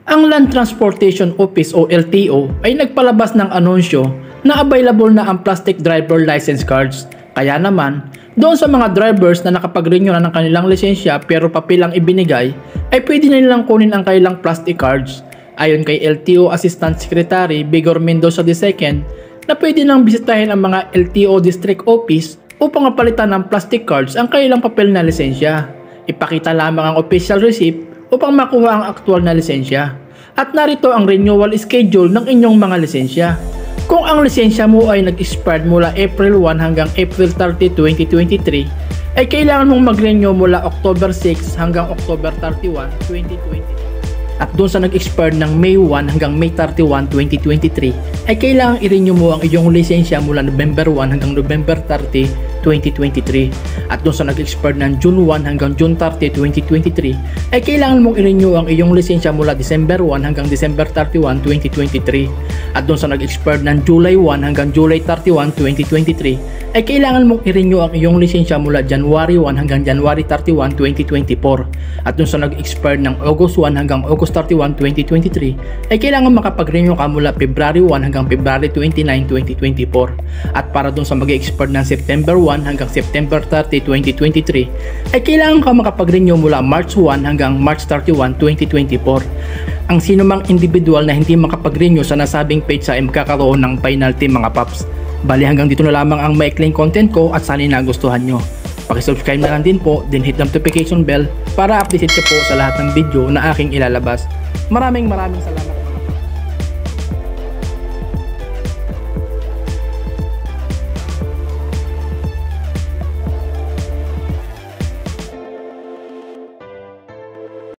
Ang Land Transportation Office o LTO ay nagpalabas ng anunsyo na available na ang plastic driver license cards. Kaya naman, doon sa mga drivers na nakapag-renew na ng kanilang lisensya pero papel ang ibinigay, ay pwede na nilang kunin ang kanilang plastic cards. Ayon kay LTO Assistant Secretary Vigor Mendoza II, na pwede nang bisitahin ang mga LTO District Office upang mapalitan ng plastic cards ang kanilang papel na lisensya. Ipakita lamang ang official receipt upang makuha ang aktual na lisensya. At narito ang renewal schedule ng inyong mga lisensya. Kung ang lisensya mo ay nag-expired mula April 1 hanggang April 30, 2023, ay kailangan mong mag-renew mula October 6 hanggang October 31, 2023. At doon sa nag-expire ng May 1 hanggang May 31, 2023, ay kailangan i-renew mo ang iyong lisensya mula November 1 hanggang November 30, 2023. At doon sa nag-expire ng June 1 hanggang June 30, 2023, ay kailangan mong i-renew ang iyong lisensya mula December 1 hanggang December 31, 2023. At doon sa nag-expire ng July 1 hanggang July 31, 2023, ay kailangan mong i-renew ang iyong lisensya mula January 1 hanggang January 31, 2024. At doon sa nag-expire ng August 1 hanggang August 31, 2023, ay kailangan makapag-renew ka mula February 1 hanggang February 29, 2024. At para doon sa mag-expire ng September 1 hanggang September 30, 2023, ay kailangan ka makapag-renew mula March 1 hanggang March 31, 2024. Ang sinumang individual na hindi makapag-renew sa nasabing page ay magkakaroon ng penalty mga paps. Bali hanggang dito na lamang ang maikling content ko at sana nagustuhan nyo. Pakisubscribe na lang din po, then hit the notification bell para updated ka po sa lahat ng video na aking ilalabas. Maraming salamat.